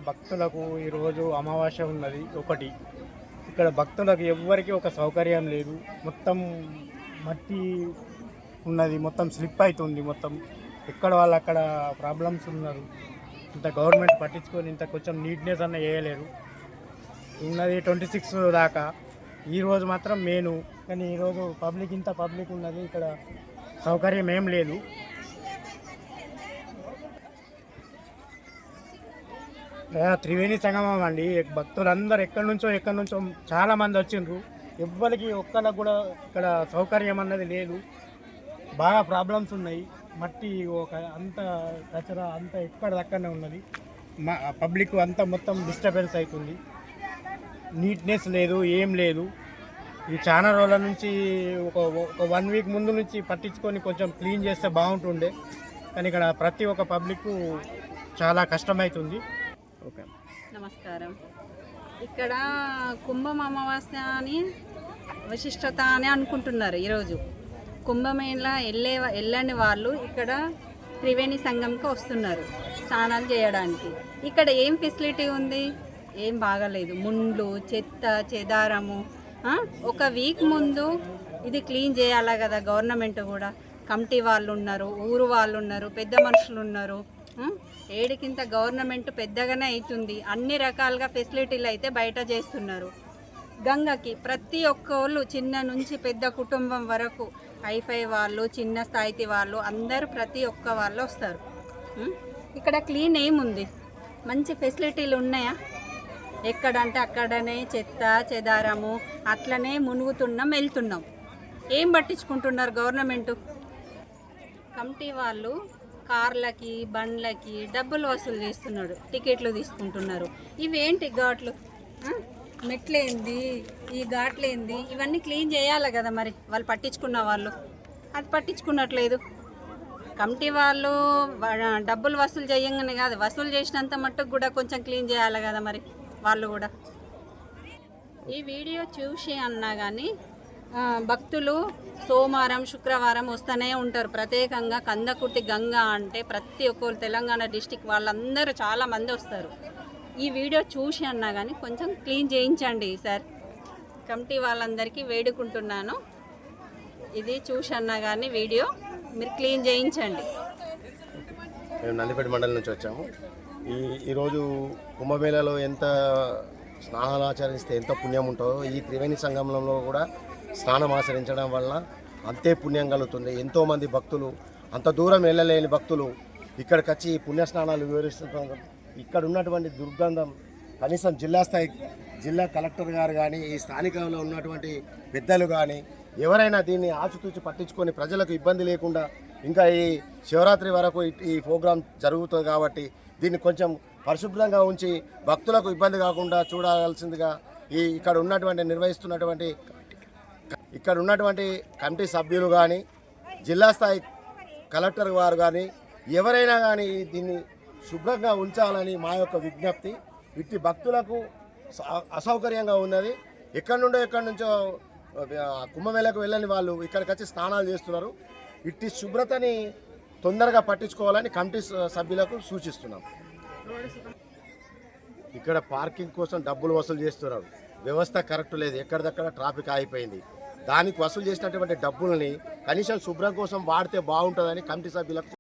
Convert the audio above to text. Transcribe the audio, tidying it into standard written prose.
భక్తులకు ఈరోజు అమావాస్య ఉన్నది ఒకటి. ఇక్కడ భక్తులకు ఎవ్వరికి ఒక సౌకర్యం లేదు. మొత్తం మట్టి ఉన్నది, మొత్తం స్లిప్ అవుతుంది. మొత్తం ఎక్కడ వాళ్ళు అక్కడ ప్రాబ్లమ్స్ ఉన్నారు. ఇంత గవర్నమెంట్ పట్టించుకొని ఇంత కొంచెం నీట్నెస్ అన్న వేయలేరు. ఉన్నది 26 దాకా. ఈరోజు మాత్రం మెయిన్, కానీ ఈరోజు ఇంత పబ్లిక్ ఉన్నది. ఇక్కడ సౌకర్యం ఏం లేదు. త్రివేణి సంగమం అండి. భక్తులందరూ ఎక్కడి నుంచో చాలామంది వచ్చిండ్రు. ఎవ్వరికి ఒక్కరికి కూడా ఇక్కడ సౌకర్యం అన్నది లేదు. బాగా ప్రాబ్లమ్స్ ఉన్నాయి. మట్టి అంత కచరా అంత ఎక్కడదక్కడనే ఉన్నది. పబ్లిక్ అంతా మొత్తం డిస్టర్బెన్స్ అవుతుంది. నీట్నెస్ లేదు, ఏం లేదు. ఇది చాలా రోజుల నుంచి ఒక 1 వీక్ ముందు నుంచి పట్టించుకొని కొంచెం క్లీన్ చేస్తే బాగుంటుండే. కానీ ఇక్కడ ప్రతి ఒక్క పబ్లిక్ చాలా కష్టమవుతుంది. ఓకే, నమస్కారం. ఇక్కడ కుంభం అమావాస్య అని విశిష్టత అని అనుకుంటున్నారు. ఈరోజు కుంభమేళ వెళ్ళని వాళ్ళు ఇక్కడ త్రివేణి సంగంకి వస్తున్నారు స్నానాలు చేయడానికి. ఇక్కడ ఏం ఫెసిలిటీ ఉంది? ఏం బాగాలేదు. ముండ్లు, చెత్త, చెదారము. ఒక వీక్ ముందు ఇది క్లీన్ చేయాలా కదా గవర్నమెంట్ కూడా. కమిటీ వాళ్ళు ఉన్నారు, ఊరు వాళ్ళు ఉన్నారు, పెద్ద మనుషులు ఉన్నారు. ఏడికింత గవర్నమెంట్ పెద్దగానే అవుతుంది. అన్ని రకాలుగా ఫెసిలిటీలు అయితే బయట చేస్తున్నారు. గంగకి ప్రతి ఒక్కళ్ళు చిన్న నుంచి పెద్ద కుటుంబం వరకు హైఫై వాళ్ళు, చిన్న స్థాయితి వాళ్ళు అందరూ ప్రతి ఒక్క వాళ్ళు వస్తారు. ఇక్కడ క్లీన్ ఏముంది? మంచి ఫెసిలిటీలు ఉన్నాయా? ఎక్కడంటే అక్కడనే చెత్త చెదారము అట్లనే మునుగుతున్నాం, వెళ్తున్నాం. ఏం పట్టించుకుంటున్నారు గవర్నమెంటు? కమిటీ వాళ్ళు కార్లకి బండ్లకి డబ్బులు వసూలు చేస్తున్నాడు, టికెట్లు తీసుకుంటున్నారు. ఇవేంటి ఘాట్లు? మెట్లేంది, ఈ ఘాట్లేంది? ఇవన్నీ క్లీన్ చేయాలి కదా మరి. వాళ్ళు పట్టించుకున్న వాళ్ళు అది పట్టించుకున్నట్లేదు. కమిటీ వాళ్ళు డబ్బులు వసూలు చేయంగానే కాదు, వసూలు చేసినంత మట్టుకు కూడా కొంచెం క్లీన్ చేయాలి కదా మరి వాళ్ళు కూడా. ఈ వీడియో చూసి అన్నా కానీ భక్తులు సోమవారం శుక్రవారం వస్తూనే ఉంటారు. ప్రత్యేకంగా కందకుర్తి గంగా అంటే ప్రతి ఒక్కరు తెలంగాణ డిస్టిక్ వాళ్ళందరూ చాలా మంది వస్తారు. ఈ వీడియో చూసి అన్నా కానీ కొంచెం క్లీన్ చేయించండి సార్. కమిటీ వాళ్ళందరికీ వేడుకుంటున్నాను. ఇది చూసి అన్నా కానీ వీడియో మీరు క్లీన్ చేయించండి. మేము నందిపేట మండలం నుంచి వచ్చాము. ఈరోజు కుంభమేళలో ఎంత స్నానాలు ఆచరిస్తే ఎంత పుణ్యం ఉంటుందో ఈ త్రివేణి సంగమంలో కూడా స్నానం ఆచరించడం వల్ల అంతే పుణ్యం కలుగుతుంది. ఎంతోమంది భక్తులు అంత దూరం వెళ్ళలేని భక్తులు ఇక్కడికి వచ్చి పుణ్య స్నానాలు వివరిస్తుంటారు. ఇక్కడ ఉన్నటువంటి దుర్గంధం కనీసం జిల్లా కలెక్టర్ గారు కానీ ఈ స్థానికంలో ఉన్నటువంటి పెద్దలు కానీ ఎవరైనా దీన్ని ఆచితూచి పట్టించుకొని ప్రజలకు ఇబ్బంది లేకుండా ఇంకా ఈ శివరాత్రి వరకు ఈ ప్రోగ్రాం జరుగుతుంది కాబట్టి దీన్ని కొంచెం పరిశుభ్రంగా ఉంచి భక్తులకు ఇబ్బంది కాకుండా చూడాల్సిందిగా ఇక్కడ ఉన్నటువంటి కమిటీ సభ్యులు కానీ జిల్లా స్థాయి కలెక్టర్ వారు కానీ ఎవరైనా కానీ దీన్ని శుభ్రంగా ఉంచాలని మా యొక్క విజ్ఞప్తి. ఇట్టి భక్తులకు అసౌకర్యంగా ఉన్నది. ఎక్కడి నుంచో కుంభమేళకు వెళ్ళని వాళ్ళు ఇక్కడికి వచ్చి స్నానాలు చేస్తున్నారు. ఇట్టి శుభ్రతని తొందరగా పట్టించుకోవాలని కమిటీ సభ్యులకు సూచిస్తున్నాం. ఇక్కడ పార్కింగ్ కోసం డబ్బులు వసూలు చేస్తున్నారు. వ్యవస్థ కరెక్ట్ లేదు. ఎక్కడిదక్కడ ట్రాఫిక్ ఆగిపోయింది. దానికి వసూలు చేసినటువంటి డబ్బుల్ని కనీసం శుభ్రం కోసం వాడితే బాగుంటుందని కమిటీ సభ్యులకు